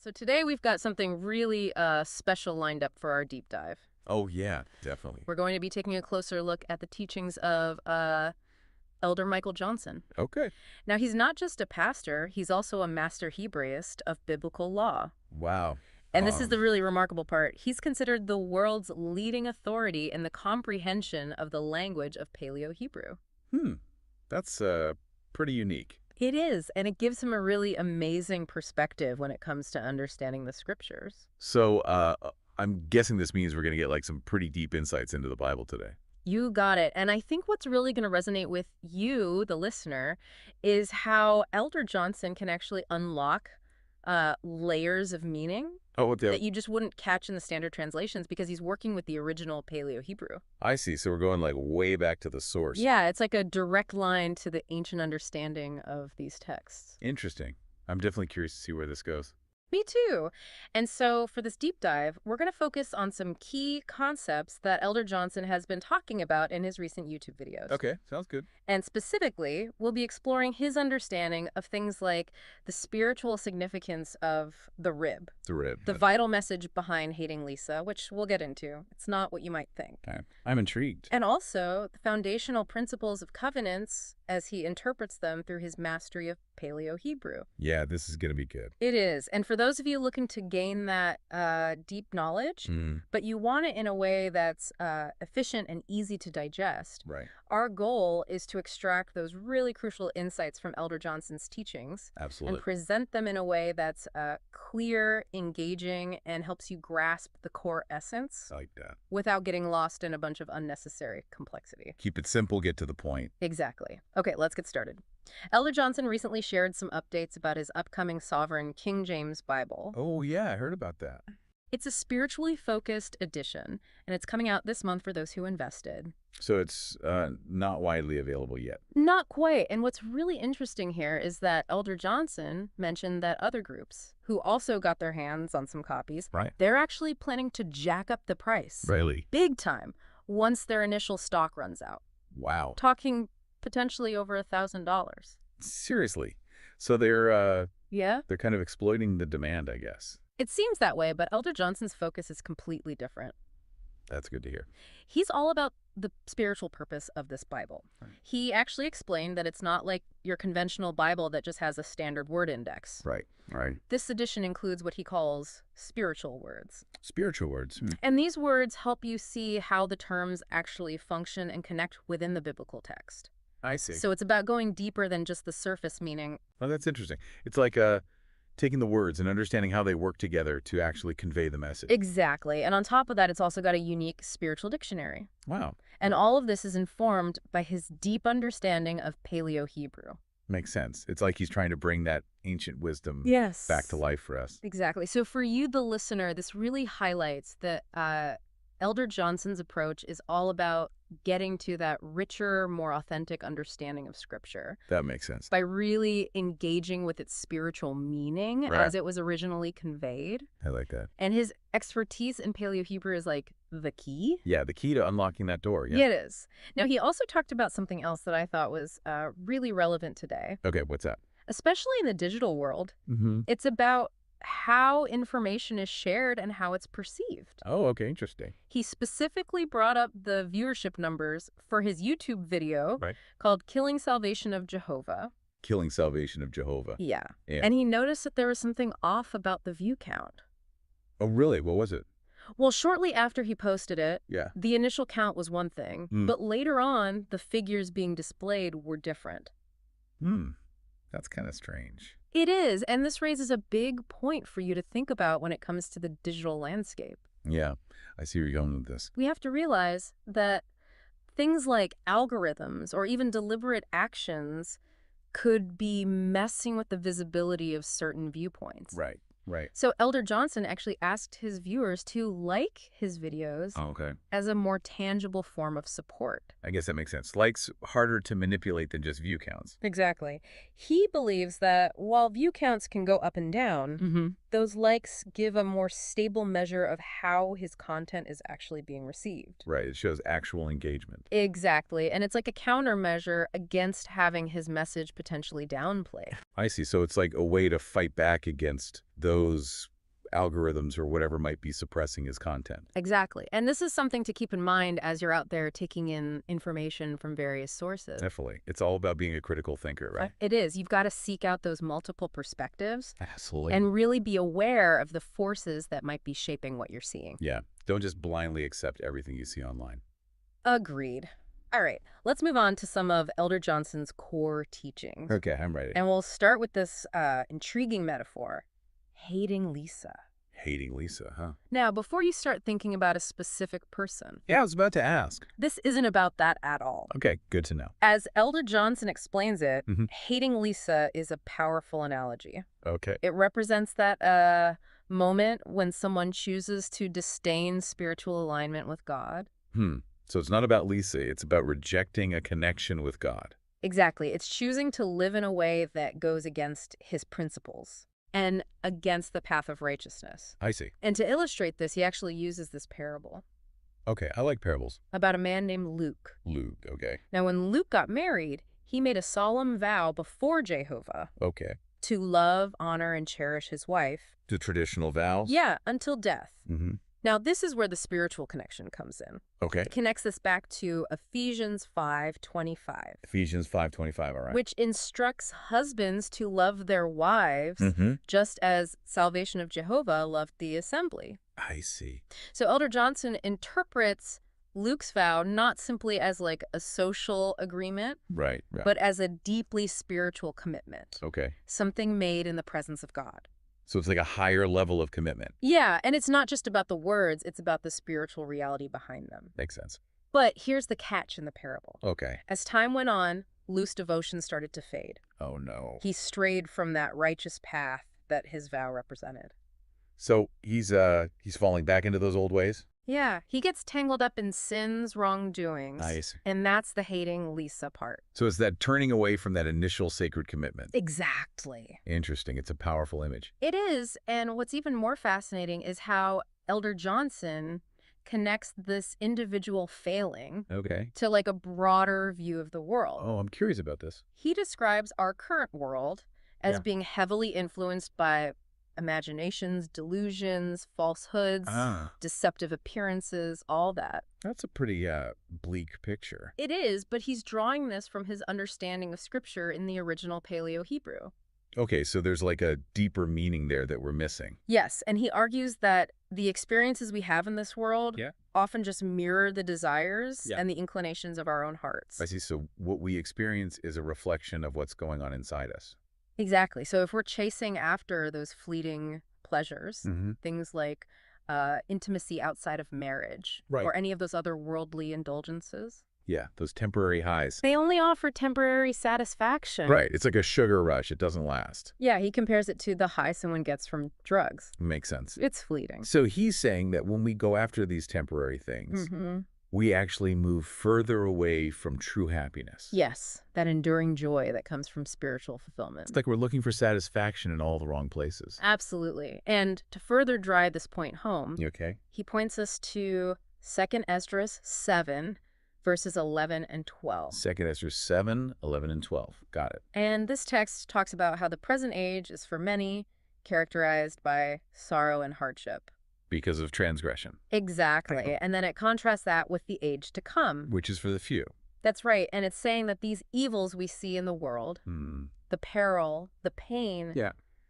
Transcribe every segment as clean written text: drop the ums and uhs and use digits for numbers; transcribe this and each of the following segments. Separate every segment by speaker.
Speaker 1: So today we've got something really special lined up for our deep dive.
Speaker 2: Oh, yeah, definitely.
Speaker 1: We're going to be taking a closer look at the teachings of Elder Michael Johnson.
Speaker 2: Okay.
Speaker 1: Now, he's not just a pastor, he's also a master Hebraist of biblical law.
Speaker 2: Wow.
Speaker 1: And this is the really remarkable part. He's considered the world's leading authority in the comprehension of the language of Paleo Hebrew.
Speaker 2: That's pretty unique.
Speaker 1: It is, and it gives him a really amazing perspective when it comes to understanding the scriptures.
Speaker 2: So I'm guessing this means we're going to get like some pretty deep insights into the Bible today.
Speaker 1: You got it. And I think what's really going to resonate with you, the listener, is how Elder Johnson can actually unlock layers of meaning
Speaker 2: Oh,
Speaker 1: that you just wouldn't catch in the standard translations because he's working with the original Paleo Hebrew.
Speaker 2: I see. So we're going like way back to the source.
Speaker 1: Yeah, it's like a direct line to the ancient understanding of these texts.
Speaker 2: Interesting. I'm definitely curious to see where this goes.
Speaker 1: Me too. And so for this deep dive, we're going to focus on some key concepts that Elder Johnson has been talking about in his recent YouTube videos.
Speaker 2: Okay, sounds good.
Speaker 1: And specifically, we'll be exploring his understanding of things like the spiritual significance of the rib,
Speaker 2: The rib.
Speaker 1: the vital message behind hating Lisa, which we'll get into. It's not what you might think.
Speaker 2: Okay. I'm intrigued.
Speaker 1: And also the foundational principles of covenants as he interprets them through his mastery of Paleo Hebrew.
Speaker 2: Yeah, this is going to be good.
Speaker 1: It is. And for those of you looking to gain that deep knowledge, but you want it in a way that's efficient and easy to digest,
Speaker 2: Right.
Speaker 1: our goal is to extract those really crucial insights from Elder Johnson's teachings
Speaker 2: Absolutely.
Speaker 1: and present them in a way that's clear, engaging, and helps you grasp the core essence
Speaker 2: I like that.
Speaker 1: without getting lost in a bunch of unnecessary complexity.
Speaker 2: Keep it simple, get to the point.
Speaker 1: Exactly. Okay, let's get started. Elder Johnson recently shared some updates about his upcoming Sovereign King James Bible.
Speaker 2: Oh, yeah, I heard about that.
Speaker 1: It's a spiritually focused edition, and it's coming out this month for those who invested.
Speaker 2: So it's not widely available yet.
Speaker 1: Not quite. And what's really interesting here is that Elder Johnson mentioned that other groups who also got their hands on some copies,
Speaker 2: Right.
Speaker 1: they're actually planning to jack up the price.
Speaker 2: Really?
Speaker 1: Big time once their initial stock runs out.
Speaker 2: Wow.
Speaker 1: Talking potentially over $1,000.
Speaker 2: Seriously. So they're
Speaker 1: Yeah?
Speaker 2: they're kind of exploiting the demand, I guess.
Speaker 1: It seems that way, but Elder Johnson's focus is completely different.
Speaker 2: That's good to hear.
Speaker 1: He's all about the spiritual purpose of this Bible.
Speaker 2: Right.
Speaker 1: He actually explained that it's not like your conventional Bible that just has a standard word index.
Speaker 2: Right. Right.
Speaker 1: This edition includes what he calls spiritual words.
Speaker 2: Spiritual words.
Speaker 1: And these words help you see how the terms actually function and connect within the biblical text.
Speaker 2: I see.
Speaker 1: So it's about going deeper than just the surface meaning.
Speaker 2: Well, that's interesting. It's like taking the words and understanding how they work together to actually convey the message.
Speaker 1: Exactly. And on top of that, it's also got a unique spiritual dictionary.
Speaker 2: Wow.
Speaker 1: And all of this is informed by his deep understanding of Paleo Hebrew.
Speaker 2: Makes sense. It's like he's trying to bring that ancient wisdom
Speaker 1: Yes.
Speaker 2: back to life for us.
Speaker 1: Exactly. So for you, the listener, this really highlights that Elder Johnson's approach is all about getting to that richer, more authentic understanding of Scripture
Speaker 2: That makes sense.
Speaker 1: by really engaging with its spiritual meaning
Speaker 2: Right.
Speaker 1: as it was originally conveyed.
Speaker 2: I like that.
Speaker 1: And his expertise in Paleo Hebrew is like the key.
Speaker 2: Yeah, the key to unlocking that door.
Speaker 1: Yeah, it is. Now, he also talked about something else that I thought was really relevant today,
Speaker 2: Okay, what's that?
Speaker 1: especially in the digital world.
Speaker 2: Mm-hmm.
Speaker 1: It's about how information is shared and how it's perceived.
Speaker 2: Oh, okay, interesting.
Speaker 1: He specifically brought up the viewership numbers for his YouTube video
Speaker 2: Right.
Speaker 1: called Killing Salvation of Jehovah.
Speaker 2: Killing Salvation of Jehovah.
Speaker 1: Yeah.
Speaker 2: Yeah.
Speaker 1: And he noticed that there was something off about the view count.
Speaker 2: Oh, really? What was it?
Speaker 1: Well, shortly after he posted it,
Speaker 2: Yeah.
Speaker 1: the initial count was one thing, but later on, the figures being displayed were different.
Speaker 2: That's kind of strange.
Speaker 1: It is, and this raises a big point for you to think about when it comes to the digital landscape.
Speaker 2: Yeah, I see where you're going with this.
Speaker 1: We have to realize that things like algorithms or even deliberate actions could be messing with the visibility of certain viewpoints.
Speaker 2: Right, right.
Speaker 1: So Elder Johnson actually asked his viewers to like his videos
Speaker 2: Oh, okay.
Speaker 1: as a more tangible form of support.
Speaker 2: I guess that makes sense. Likes harder to manipulate than just view counts.
Speaker 1: Exactly. He believes that while view counts can go up and down, those likes give a more stable measure of how his content is actually being received.
Speaker 2: Right, it shows actual engagement.
Speaker 1: Exactly. And it's like a countermeasure against having his message potentially downplayed.
Speaker 2: I see. So it's like a way to fight back against those algorithms or whatever might be suppressing his content.
Speaker 1: Exactly. And this is something to keep in mind as you're out there taking in information from various sources.
Speaker 2: Definitely. It's all about being a critical thinker, right?
Speaker 1: It is. You've got to seek out those multiple perspectives
Speaker 2: Absolutely.
Speaker 1: and really be aware of the forces that might be shaping what you're seeing.
Speaker 2: Yeah. Don't just blindly accept everything you see online.
Speaker 1: Agreed. All right, let's move on to some of Elder Johnson's core teachings.
Speaker 2: Okay, I'm ready.
Speaker 1: And we'll start with this intriguing metaphor, hating Lisa.
Speaker 2: Hating Lisa, huh?
Speaker 1: Now, before you start thinking about a specific person,
Speaker 2: Yeah, I was about to ask.
Speaker 1: this isn't about that at all.
Speaker 2: Okay, good to know.
Speaker 1: As Elder Johnson explains it,
Speaker 2: Mhm.
Speaker 1: hating Lisa is a powerful analogy.
Speaker 2: Okay.
Speaker 1: It represents that moment when someone chooses to disdain spiritual alignment with God.
Speaker 2: So it's not about Lisa, it's about rejecting a connection with God.
Speaker 1: Exactly. It's choosing to live in a way that goes against his principles and against the path of righteousness.
Speaker 2: I see.
Speaker 1: And to illustrate this, he actually uses this parable
Speaker 2: Okay, I like parables.
Speaker 1: about a man named Luke.
Speaker 2: Luke, okay.
Speaker 1: Now, when Luke got married, he made a solemn vow before Jehovah
Speaker 2: Okay.
Speaker 1: to love, honor, and cherish his wife.
Speaker 2: The traditional vows?
Speaker 1: Yeah, until death.
Speaker 2: Mm-hmm.
Speaker 1: Now, this is where the spiritual connection comes in.
Speaker 2: Okay.
Speaker 1: It connects this back to Ephesians 5:25.
Speaker 2: Ephesians 5:25, all right.
Speaker 1: Which instructs husbands to love their wives, just as salvation of Jehovah loved the assembly.
Speaker 2: I see.
Speaker 1: So Elder Johnson interprets Luke's vow not simply as like a social agreement,
Speaker 2: Right.
Speaker 1: but as a deeply spiritual commitment,
Speaker 2: Okay.
Speaker 1: something made in the presence of God.
Speaker 2: So it's like a higher level of commitment.
Speaker 1: Yeah, and it's not just about the words, it's about the spiritual reality behind them.
Speaker 2: Makes sense.
Speaker 1: But here's the catch in the parable.
Speaker 2: Okay.
Speaker 1: As time went on, Luke's devotion started to fade.
Speaker 2: Oh, no.
Speaker 1: He strayed from that righteous path that his vow represented.
Speaker 2: So he's falling back into those old ways?
Speaker 1: Yeah, he gets tangled up in sin's wrongdoings.
Speaker 2: Nice.
Speaker 1: And that's the hating Lisa part.
Speaker 2: So it's that turning away from that initial sacred commitment.
Speaker 1: Exactly.
Speaker 2: Interesting. It's a powerful image.
Speaker 1: It is, and what's even more fascinating is how Elder Johnson connects this individual failing
Speaker 2: Okay.
Speaker 1: to like a broader view of the world.
Speaker 2: Oh, I'm curious about this.
Speaker 1: He describes our current world as being heavily influenced by imaginations, delusions, falsehoods, deceptive appearances, all that.
Speaker 2: That's a pretty bleak picture.
Speaker 1: It is, but he's drawing this from his understanding of Scripture in the original Paleo Hebrew.
Speaker 2: Okay, so there's like a deeper meaning there that we're missing.
Speaker 1: Yes, and he argues that the experiences we have in this world often just mirror the desires and the inclinations of our own hearts.
Speaker 2: I see. So what we experience is a reflection of what's going on inside us.
Speaker 1: Exactly. So if we're chasing after those fleeting pleasures, things like intimacy outside of marriage or any of those other worldly indulgences.
Speaker 2: Yeah, those temporary highs.
Speaker 1: They only offer temporary satisfaction.
Speaker 2: Right. It's like a sugar rush. It doesn't last.
Speaker 1: Yeah, he compares it to the high someone gets from drugs.
Speaker 2: Makes sense.
Speaker 1: It's fleeting.
Speaker 2: So he's saying that when we go after these temporary things, we actually move further away from true happiness.
Speaker 1: Yes, that enduring joy that comes from spiritual fulfillment.
Speaker 2: It's like we're looking for satisfaction in all the wrong places.
Speaker 1: Absolutely. And to further drive this point home,
Speaker 2: You okay?
Speaker 1: he points us to 2 Esdras 7, verses 11 and 12.
Speaker 2: 2 Esdras 7, 11, and 12. Got it.
Speaker 1: And this text talks about how the present age is for many characterized by sorrow and hardship.
Speaker 2: Because of transgression.
Speaker 1: Exactly. And then it contrasts that with the age to come.
Speaker 2: Which is for the few.
Speaker 1: That's right. And it's saying that these evils we see in the world, the peril, the pain,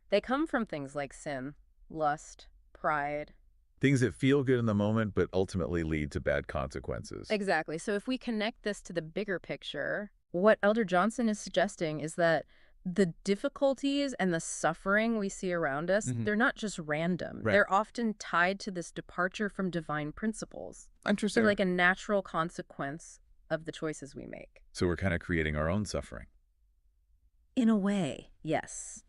Speaker 1: they come from things like sin, lust, pride.
Speaker 2: Things that feel good in the moment, but ultimately lead to bad consequences.
Speaker 1: Exactly. So if we connect this to the bigger picture, what Elder Johnson is suggesting is that the difficulties and the suffering we see around us, they're not just random.
Speaker 2: Right.
Speaker 1: They're often tied to this departure from divine principles.
Speaker 2: Interesting.
Speaker 1: They're like a natural consequence of the choices we make.
Speaker 2: So we're kind of creating our own suffering.
Speaker 1: In a way, yes.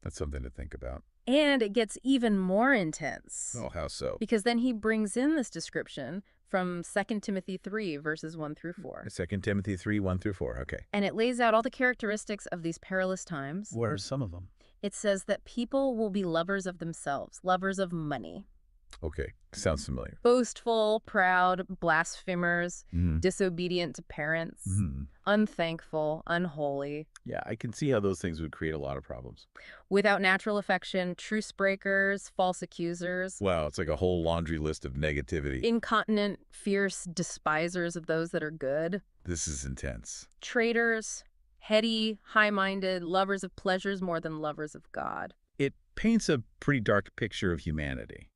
Speaker 2: That's something to think about.
Speaker 1: And it gets even more intense.
Speaker 2: Oh, how so?
Speaker 1: Because then he brings in this description from 2 Timothy 3, verses 1 through 4.
Speaker 2: 2 Timothy 3, 1 through 4. Okay.
Speaker 1: And it lays out all the characteristics of these perilous times.
Speaker 2: What are some of them?
Speaker 1: It says that people will be lovers of themselves, lovers of money.
Speaker 2: Okay, sounds familiar.
Speaker 1: Boastful, proud, blasphemers,
Speaker 2: Mm-hmm.
Speaker 1: disobedient to parents,
Speaker 2: Mm-hmm.
Speaker 1: unthankful, unholy,
Speaker 2: Yeah, I can see how those things would create a lot of problems.
Speaker 1: without natural affection, truce breakers, false accusers,
Speaker 2: Wow, it's like a whole laundry list of negativity.
Speaker 1: incontinent, fierce despisers of those that are good,
Speaker 2: This is intense.
Speaker 1: traitors, heady, high-minded, lovers of pleasures more than lovers of God.
Speaker 2: It paints a pretty dark picture of humanity.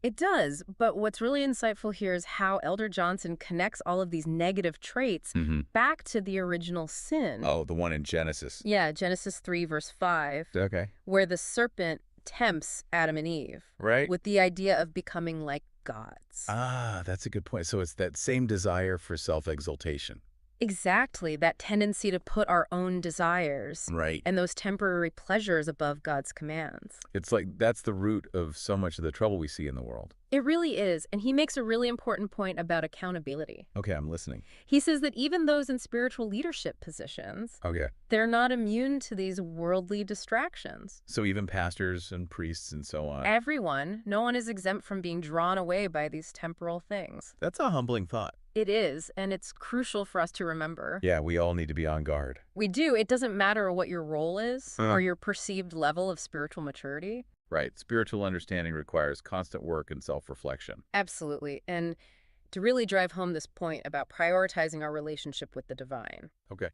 Speaker 1: It does, but what's really insightful here is how Elder Johnson connects all of these negative traits
Speaker 2: Mm-hmm.
Speaker 1: back to the original sin.
Speaker 2: Oh, the one in Genesis.
Speaker 1: Yeah, Genesis 3, verse 5,
Speaker 2: Okay.
Speaker 1: where the serpent tempts Adam and Eve
Speaker 2: Right?
Speaker 1: with the idea of becoming like gods.
Speaker 2: Ah, that's a good point. So it's that same desire for self-exaltation.
Speaker 1: Exactly, that tendency to put our own desires
Speaker 2: Right.
Speaker 1: and those temporary pleasures above God's commands.
Speaker 2: It's like that's the root of so much of the trouble we see in the world.
Speaker 1: It really is, and he makes a really important point about accountability.
Speaker 2: Okay, I'm listening.
Speaker 1: He says that even those in spiritual leadership positions,
Speaker 2: Okay.
Speaker 1: they're not immune to these worldly distractions.
Speaker 2: So even pastors and priests and so on.
Speaker 1: Everyone, no one is exempt from being drawn away by these temporal things.
Speaker 2: That's a humbling thought.
Speaker 1: It is, and it's crucial for us to remember.
Speaker 2: Yeah, we all need to be on guard.
Speaker 1: We do. It doesn't matter what your role is
Speaker 2: Uh.
Speaker 1: or your perceived level of spiritual maturity.
Speaker 2: Right. Spiritual understanding requires constant work and self-reflection.
Speaker 1: Absolutely. And to really drive home this point about prioritizing our relationship with the divine,
Speaker 2: Okay.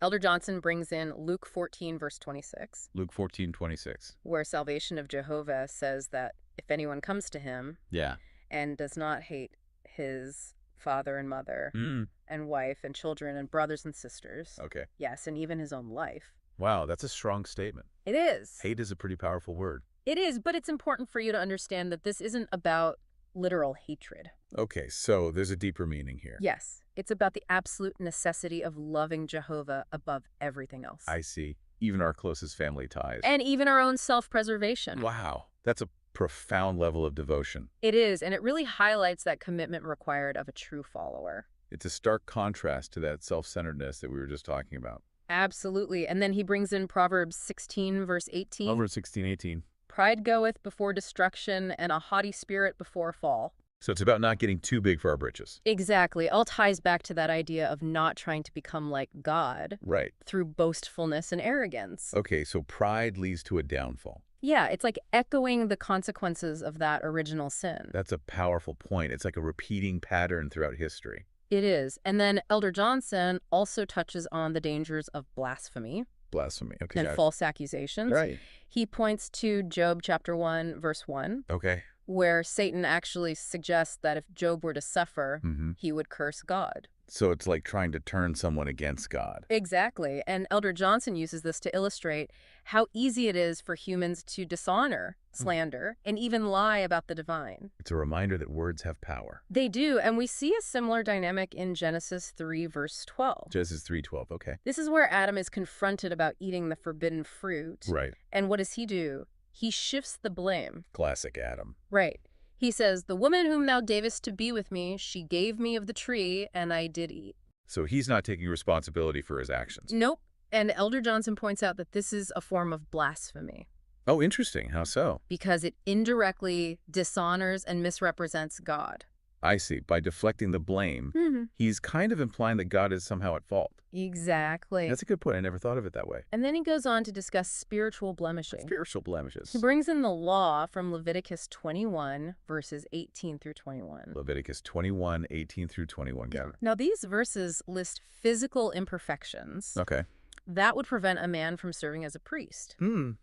Speaker 1: Elder Johnson brings in Luke 14, verse 26,
Speaker 2: Luke 14:26.
Speaker 1: where salvation of Jehovah says that if anyone comes to him
Speaker 2: Yeah.
Speaker 1: and does not hate his father and mother
Speaker 2: Mm.
Speaker 1: and wife and children and brothers and sisters,
Speaker 2: Okay.
Speaker 1: yes, and even his own life.
Speaker 2: Wow, that's a strong statement.
Speaker 1: It is.
Speaker 2: Hate is a pretty powerful word.
Speaker 1: It is, but it's important for you to understand that this isn't about literal hatred.
Speaker 2: Okay, so there's a deeper meaning here.
Speaker 1: Yes, it's about the absolute necessity of loving Jehovah above everything else.
Speaker 2: I see. Even our closest family ties.
Speaker 1: And even our own self-preservation.
Speaker 2: Wow, that's a profound level of devotion.
Speaker 1: It is, and it really highlights that commitment required of a true follower.
Speaker 2: It's a stark contrast to that self-centeredness that we were just talking about.
Speaker 1: Absolutely. And then he brings in Proverbs 16, verse 18.
Speaker 2: Over 16:18.
Speaker 1: Pride goeth before destruction, and a haughty spirit before a fall.
Speaker 2: So it's about not getting too big for our britches.
Speaker 1: Exactly. All ties back to that idea of not trying to become like God
Speaker 2: Right.
Speaker 1: through boastfulness and arrogance.
Speaker 2: Okay, so pride leads to a downfall.
Speaker 1: Yeah, it's like echoing the consequences of that original sin.
Speaker 2: That's a powerful point. It's like a repeating pattern throughout history.
Speaker 1: It is. And then Elder Johnson also touches on the dangers of blasphemy
Speaker 2: Blasphemy. Okay.
Speaker 1: and
Speaker 2: got it.
Speaker 1: false accusations.
Speaker 2: Right.
Speaker 1: He points to Job chapter 1, verse 1,
Speaker 2: Okay.
Speaker 1: where Satan actually suggests that if Job were to suffer,
Speaker 2: Mm-hmm.
Speaker 1: he would curse God.
Speaker 2: So it's like trying to turn someone against God.
Speaker 1: Exactly. And Elder Johnson uses this to illustrate how easy it is for humans to dishonor, slander, and even lie about the divine.
Speaker 2: It's a reminder that words have power.
Speaker 1: They do, and we see a similar dynamic in Genesis 3, verse 12.
Speaker 2: Genesis 3:12. Okay.
Speaker 1: This is where Adam is confronted about eating the forbidden fruit.
Speaker 2: Right.
Speaker 1: And what does he do? He shifts the blame.
Speaker 2: Classic Adam.
Speaker 1: Right. He says, "The woman whom thou gavest to be with me, she gave me of the tree, and I did eat."
Speaker 2: So he's not taking responsibility for his actions.
Speaker 1: Nope. And Elder Johnson points out that this is a form of blasphemy
Speaker 2: Oh, interesting. How so?
Speaker 1: because it indirectly dishonors and misrepresents God.
Speaker 2: I see. By deflecting the blame, he's kind of implying that God is somehow at fault.
Speaker 1: Exactly.
Speaker 2: That's a good point. I never thought of it that way.
Speaker 1: And then he goes on to discuss spiritual blemishing.
Speaker 2: Spiritual blemishes.
Speaker 1: He brings in the law from Leviticus 21, verses 18 through 21.
Speaker 2: Leviticus 21:18 through 21. Got it.
Speaker 1: Now, these verses list physical imperfections
Speaker 2: Okay.
Speaker 1: that would prevent a man from serving as a priest.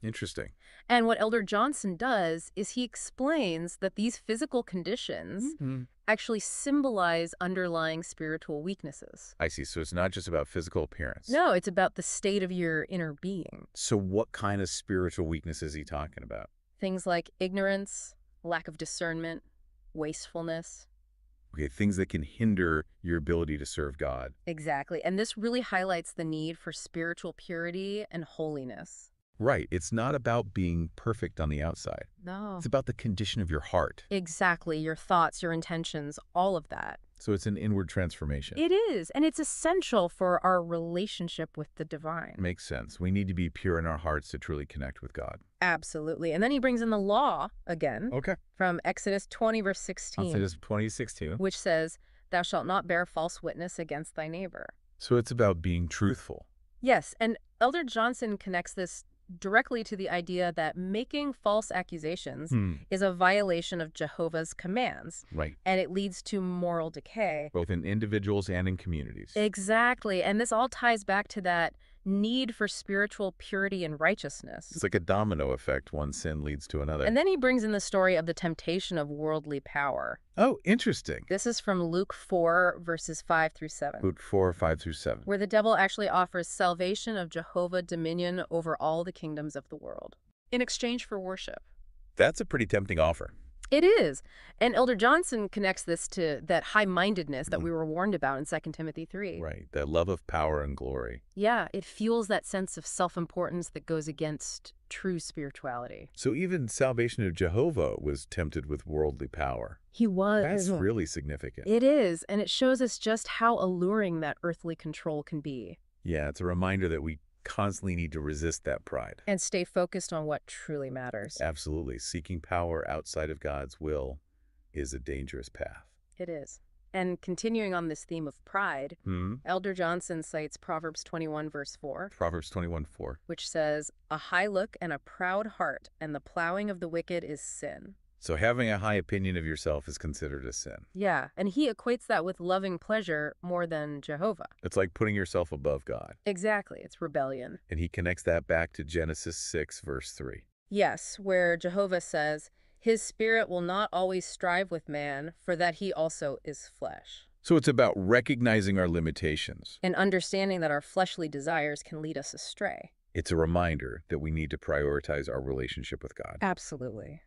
Speaker 2: Interesting.
Speaker 1: And what Elder Johnson does is he explains that these physical conditions actually symbolize underlying spiritual weaknesses.
Speaker 2: I see. So it's not just about physical appearance.
Speaker 1: No, it's about the state of your inner being.
Speaker 2: So what kind of spiritual weakness is he talking about?
Speaker 1: Things like ignorance, lack of discernment, wastefulness.
Speaker 2: Okay, things that can hinder your ability to serve God.
Speaker 1: Exactly. And this really highlights the need for spiritual purity and holiness.
Speaker 2: Right. It's not about being perfect on the outside.
Speaker 1: No.
Speaker 2: It's about the condition of your heart.
Speaker 1: Exactly. Your thoughts, your intentions, all of that.
Speaker 2: So it's an inward transformation.
Speaker 1: It is, and it's essential for our relationship with the divine.
Speaker 2: Makes sense. We need to be pure in our hearts to truly connect with God.
Speaker 1: Absolutely. And then he brings in the law again
Speaker 2: Okay.
Speaker 1: from Exodus 20, verse 16,
Speaker 2: Exodus 26:2.
Speaker 1: which says, "Thou shalt not bear false witness against thy neighbor."
Speaker 2: So it's about being truthful.
Speaker 1: Yes, and Elder Johnson connects this directly to the idea that making false accusations is a violation of Jehovah's commands,
Speaker 2: Right.
Speaker 1: and it leads to moral decay.
Speaker 2: Both in individuals and in communities.
Speaker 1: Exactly, and this all ties back to that need for spiritual purity and righteousness.
Speaker 2: It's like a domino effect. One sin leads to another.
Speaker 1: And then he brings in the story of the temptation of worldly power.
Speaker 2: Oh, interesting.
Speaker 1: This is from Luke 4, verses 5 through 7.
Speaker 2: Luke 4, 5 through 7.
Speaker 1: Where the devil actually offers salvation of Jehovah dominion over all the kingdoms of the world in exchange for worship.
Speaker 2: That's a pretty tempting offer.
Speaker 1: It is. And Elder Johnson connects this to that high-mindedness that we were warned about in 2 Timothy 3.
Speaker 2: Right. That love of power and glory.
Speaker 1: Yeah, it fuels that sense of self-importance that goes against true spirituality.
Speaker 2: So even Salvation of Jehovah was tempted with worldly power.
Speaker 1: He was.
Speaker 2: That's really significant.
Speaker 1: It is, and it shows us just how alluring that earthly control can be.
Speaker 2: Yeah, it's a reminder that we constantly need to resist that pride.
Speaker 1: And stay focused on what truly matters.
Speaker 2: Absolutely. Seeking power outside of God's will is a dangerous path.
Speaker 1: It is. And continuing on this theme of pride, Elder Johnson cites Proverbs 21, verse 4.
Speaker 2: Proverbs 21:4.
Speaker 1: Which says, "A high look and a proud heart, and the plowing of the wicked is sin."
Speaker 2: So having a high opinion of yourself is considered a sin.
Speaker 1: Yeah, and he equates that with loving pleasure more than Jehovah.
Speaker 2: It's like putting yourself above God.
Speaker 1: Exactly, it's rebellion.
Speaker 2: And he connects that back to Genesis 6, verse 3.
Speaker 1: Yes, where Jehovah says, "His spirit will not always strive with man, for that he also is flesh."
Speaker 2: So it's about recognizing our limitations.
Speaker 1: And understanding that our fleshly desires can lead us astray.
Speaker 2: It's a reminder that we need to prioritize our relationship with God.
Speaker 1: Absolutely.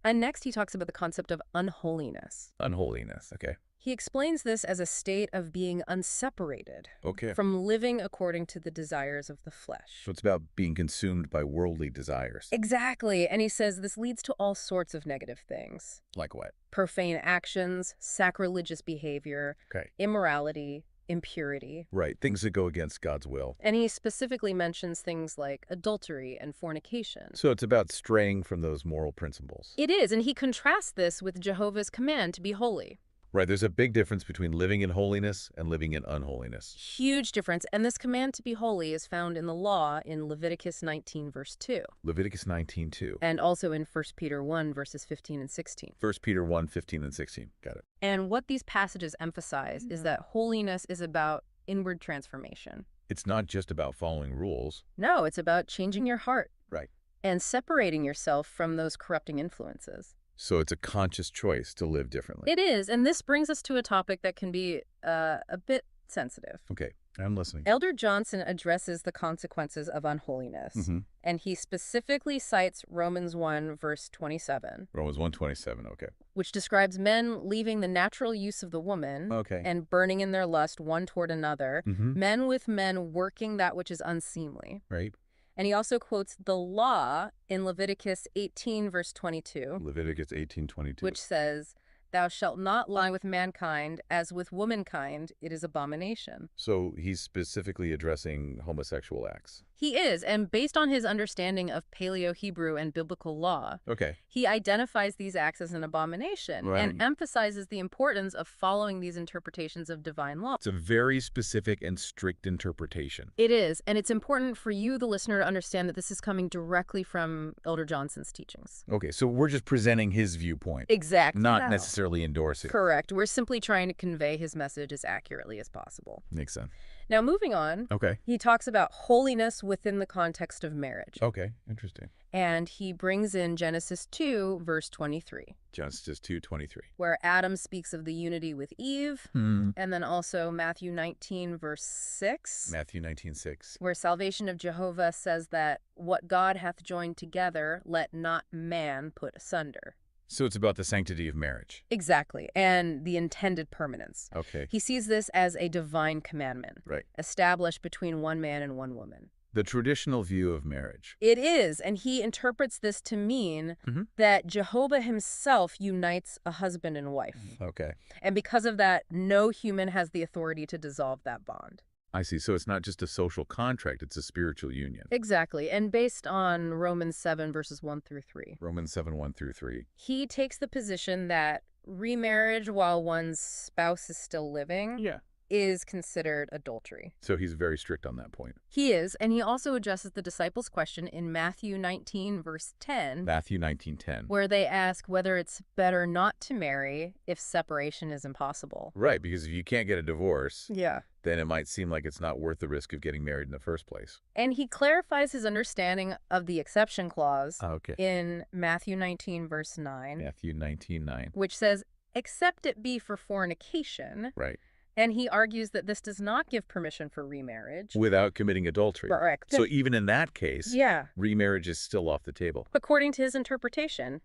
Speaker 1: And next he talks about the concept of unholiness.
Speaker 2: Unholiness, okay.
Speaker 1: He explains this as a state of being unseparated
Speaker 2: Okay.
Speaker 1: from living according to the desires of the flesh.
Speaker 2: So it's about being consumed by worldly desires.
Speaker 1: Exactly. And he says this leads to all sorts of negative things.
Speaker 2: Like what?
Speaker 1: Profane actions, sacrilegious behavior,
Speaker 2: Okay.
Speaker 1: immorality, impurity.
Speaker 2: Right, things that go against God's will.
Speaker 1: And he specifically mentions things like adultery and fornication.
Speaker 2: So it's about straying from those moral principles.
Speaker 1: It is, and he contrasts this with Jehovah's command to be holy.
Speaker 2: Right, there's a big difference between living in holiness and living in unholiness.
Speaker 1: Huge difference, and this command to be holy is found in the law in Leviticus 19, verse 2.
Speaker 2: Leviticus 19:2.
Speaker 1: And also in 1 Peter 1, verses 15 and 16.
Speaker 2: 1 Peter 1, 15 and 16. Got it.
Speaker 1: And what these passages emphasize is that holiness is about inward transformation.
Speaker 2: It's not just about following rules.
Speaker 1: No, it's about changing your heart.
Speaker 2: Right.
Speaker 1: And separating yourself from those corrupting influences.
Speaker 2: So it's a conscious choice to live differently.
Speaker 1: It is, and this brings us to a topic that can be a bit sensitive.
Speaker 2: Okay, I'm listening.
Speaker 1: Elder Johnson addresses the consequences of unholiness, and he specifically cites Romans 1, verse 27.
Speaker 2: Romans 1:27, okay.
Speaker 1: Which describes men leaving the natural use of the woman
Speaker 2: Okay.
Speaker 1: and burning in their lust one toward another, men with men working that which is unseemly.
Speaker 2: Right.
Speaker 1: And he also quotes the law in Leviticus 18, verse 22,
Speaker 2: Leviticus 18:22.
Speaker 1: which says, "Thou shalt not lie with mankind, as with womankind it is abomination."
Speaker 2: So he's specifically addressing homosexual acts.
Speaker 1: He is, and based on his understanding of Paleo Hebrew and biblical law,
Speaker 2: Okay.
Speaker 1: he identifies these acts as an abomination and emphasizes the importance of following these interpretations of divine law.
Speaker 2: It's a very specific and strict interpretation.
Speaker 1: It is, and it's important for you, the listener, to understand that this is coming directly from Elder Johnson's teachings.
Speaker 2: Okay, so we're just presenting his viewpoint.
Speaker 1: Exactly.
Speaker 2: Not necessarily endorsing.
Speaker 1: Correct. We're simply trying to convey his message as accurately as possible.
Speaker 2: Makes sense.
Speaker 1: Now, moving on,
Speaker 2: Okay.
Speaker 1: he talks about holiness within the context of marriage.
Speaker 2: Okay, interesting.
Speaker 1: And he brings in Genesis 2, verse 23.
Speaker 2: Genesis 2:23.
Speaker 1: Where Adam speaks of the unity with Eve, and then also Matthew 19, verse 6.
Speaker 2: Matthew 19:6.
Speaker 1: Where salvation of Jehovah says that what God hath joined together, let not man put asunder.
Speaker 2: So it's about the sanctity of marriage.
Speaker 1: Exactly, and the intended permanence.
Speaker 2: Okay.
Speaker 1: He sees this as a divine commandment,
Speaker 2: Right.
Speaker 1: established between one man and one woman.
Speaker 2: The traditional view of marriage.
Speaker 1: It is, and he interprets this to mean that Jehovah himself unites a husband and wife.
Speaker 2: Okay.
Speaker 1: And because of that, no human has the authority to dissolve that bond.
Speaker 2: I see. So it's not just a social contract, it's a spiritual union.
Speaker 1: Exactly, and based on Romans 7, verses 1 through 3.
Speaker 2: Romans 7, 1 through 3.
Speaker 1: He takes the position that remarriage while one's spouse is still living is considered adultery.
Speaker 2: So he's very strict on that point.
Speaker 1: He is, and he also addresses the disciples' question in Matthew 19, verse 10.
Speaker 2: Matthew 19:10.
Speaker 1: Where they ask whether it's better not to marry if separation is impossible.
Speaker 2: Right, because if you can't get a divorce,
Speaker 1: Yeah.
Speaker 2: then it might seem like it's not worth the risk of getting married in the first place.
Speaker 1: And he clarifies his understanding of the exception clause
Speaker 2: Okay.
Speaker 1: in Matthew 19, verse 9,
Speaker 2: Matthew 19:9.
Speaker 1: which says, except it be for fornication.
Speaker 2: Right.
Speaker 1: And he argues that this does not give permission for remarriage.
Speaker 2: Without committing adultery.
Speaker 1: Correct.
Speaker 2: So even in that case,
Speaker 1: Yeah.
Speaker 2: remarriage is still off the table.
Speaker 1: According to his interpretation.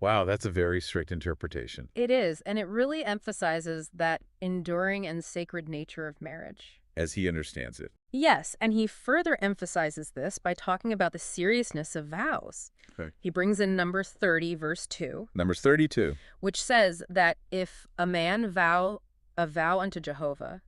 Speaker 2: Wow, that's a very strict interpretation.
Speaker 1: It is, and it really emphasizes that enduring and sacred nature of marriage.
Speaker 2: As he understands it.
Speaker 1: Yes, and he further emphasizes this by talking about the seriousness of vows.
Speaker 2: Okay.
Speaker 1: He brings in Numbers 30, verse 2,
Speaker 2: Numbers 32.
Speaker 1: which says that if a man vow a vow unto Jehovah,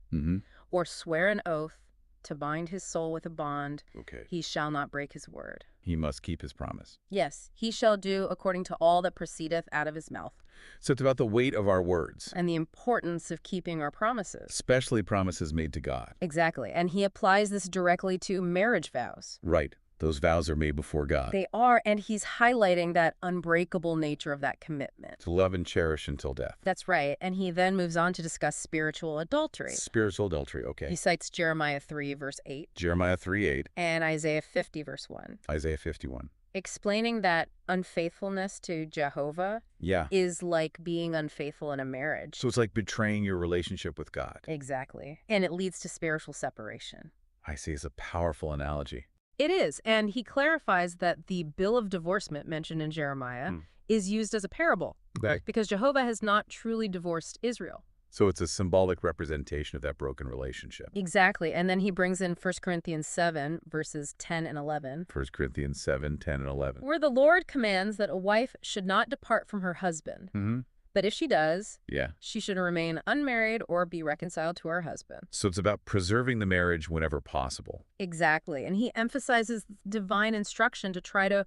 Speaker 1: or swear an oath to bind his soul with a bond,
Speaker 2: Okay.
Speaker 1: he shall not break his word.
Speaker 2: He must keep his promise.
Speaker 1: Yes, he shall do according to all that proceedeth out of his mouth,
Speaker 2: So it's about the weight of our words,
Speaker 1: and the importance of keeping our promises.
Speaker 2: especially promises made to God.
Speaker 1: Exactly, and he applies this directly to marriage vows.
Speaker 2: Right. Those vows are made before God.
Speaker 1: They are, and he's highlighting that unbreakable nature of that commitment.
Speaker 2: To love and cherish until death.
Speaker 1: That's right, and he then moves on to discuss spiritual adultery.
Speaker 2: Spiritual adultery, okay.
Speaker 1: He cites Jeremiah 3, verse 8,
Speaker 2: Jeremiah 3:8,
Speaker 1: and Isaiah 50, verse 1,
Speaker 2: Isaiah 51.
Speaker 1: explaining that unfaithfulness to Jehovah
Speaker 2: Yeah.
Speaker 1: is like being unfaithful in a marriage.
Speaker 2: So it's like betraying your relationship with God.
Speaker 1: Exactly, and it leads to spiritual separation.
Speaker 2: I see. It's a powerful analogy.
Speaker 1: It is, and he clarifies that the bill of divorcement mentioned in Jeremiah is used as a parable because Jehovah has not truly divorced Israel.
Speaker 2: So it's a symbolic representation of that broken relationship.
Speaker 1: Exactly, and then he brings in 1 Corinthians 7, verses 10 and 11,
Speaker 2: 1 Corinthians 7, 10, and 11.
Speaker 1: where the Lord commands that a wife should not depart from her husband. But if she does,
Speaker 2: Yeah.
Speaker 1: she should remain unmarried or be reconciled to her husband.
Speaker 2: So it's about preserving the marriage whenever possible.
Speaker 1: Exactly, and he emphasizes divine instruction to try to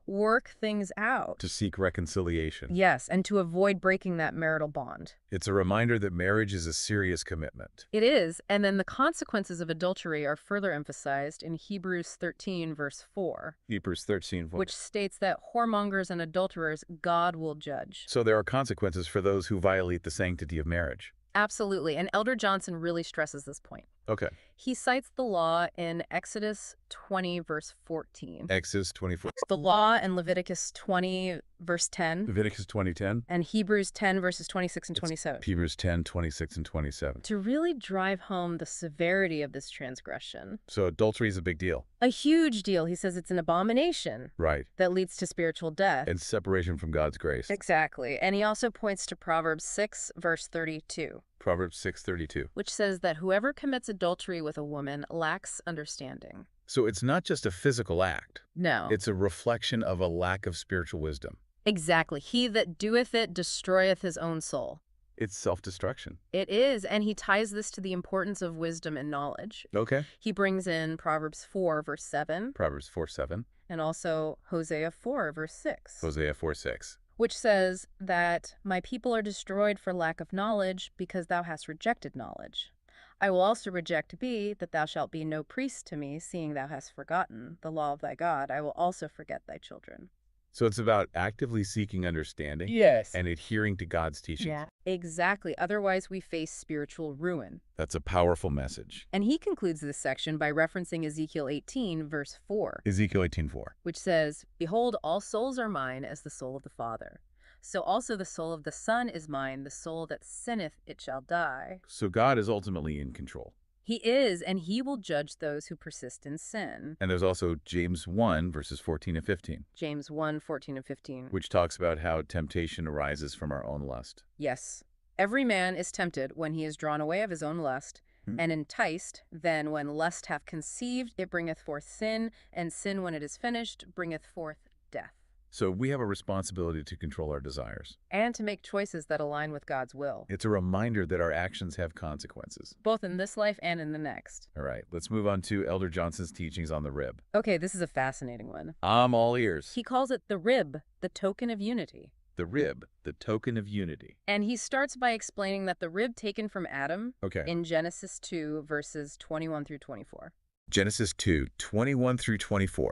Speaker 1: work things out.
Speaker 2: To seek reconciliation.
Speaker 1: Yes, and to avoid breaking that marital bond.
Speaker 2: It's a reminder that marriage is a serious commitment.
Speaker 1: It is, and then the consequences of adultery are further emphasized in Hebrews 13, verse 4,
Speaker 2: Hebrews 13, 4.
Speaker 1: which states that whoremongers and adulterers God will judge.
Speaker 2: So there are consequences for those who violate the sanctity of marriage.
Speaker 1: Absolutely, and Elder Johnson really stresses this point.
Speaker 2: Okay.
Speaker 1: He cites the law in Exodus 20, verse 14.
Speaker 2: Exodus 24.
Speaker 1: The law in Leviticus 20, verse 10.
Speaker 2: Leviticus 20:10.
Speaker 1: And Hebrews 10, verses 26 and 27.
Speaker 2: Hebrews 10, 26 and 27.
Speaker 1: To really drive home the severity of this transgression.
Speaker 2: So adultery is a big deal.
Speaker 1: A huge deal. He says it's an abomination
Speaker 2: Right.
Speaker 1: that leads to spiritual death.
Speaker 2: And separation from God's grace.
Speaker 1: Exactly. And he also points to Proverbs 6, verse 32.
Speaker 2: Proverbs 6:32.
Speaker 1: Which says that whoever commits adultery with a woman lacks understanding.
Speaker 2: So it's not just a physical act.
Speaker 1: No.
Speaker 2: It's a reflection of a lack of spiritual wisdom.
Speaker 1: Exactly. He that doeth it destroyeth his own soul.
Speaker 2: It's self-destruction.
Speaker 1: It is, and he ties this to the importance of wisdom and knowledge.
Speaker 2: Okay.
Speaker 1: He brings in Proverbs 4, verse 7,
Speaker 2: Proverbs 4:7.
Speaker 1: and also Hosea 4, verse 6.
Speaker 2: Hosea 4:6.
Speaker 1: Which says that my people are destroyed for lack of knowledge because thou hast rejected knowledge. I will also reject thee, that thou shalt be no priest to me, seeing thou hast forgotten the law of thy God. I will also forget thy children.
Speaker 2: So it's about actively seeking understanding.
Speaker 1: Yes.
Speaker 2: And adhering to God's teachings.
Speaker 1: Yeah. Exactly. Otherwise, we face spiritual ruin.
Speaker 2: That's a powerful message.
Speaker 1: And he concludes this section by referencing Ezekiel 18, verse 4,
Speaker 2: Ezekiel 18:4.
Speaker 1: which says, Behold, all souls are mine as the soul of the Father. So also the soul of the Son is mine, the soul that sinneth, it shall die.
Speaker 2: So God is ultimately in control.
Speaker 1: He is, and he will judge those who persist in sin.
Speaker 2: And there's also James 1, verses 14 and 15,
Speaker 1: James 1, 14 and 15.
Speaker 2: which talks about how temptation arises from our own lust.
Speaker 1: Yes. Every man is tempted when he is drawn away of his own lust And enticed, then when lust hath conceived, it bringeth forth sin, and sin when it is finished, bringeth forth death.
Speaker 2: So we have a responsibility to control our desires.
Speaker 1: And to make choices that align with God's will.
Speaker 2: It's a reminder that our actions have consequences.
Speaker 1: Both in this life and in the next.
Speaker 2: All right, let's move on to Elder Johnson's teachings on the rib.
Speaker 1: Okay, this is a fascinating one.
Speaker 2: I'm all ears.
Speaker 1: He calls it the rib, the token of unity.
Speaker 2: The rib, the token of unity.
Speaker 1: And he starts by explaining that the rib taken from Adam in Genesis 2, verses 21 through 24.
Speaker 2: Genesis 2, 21 through 24.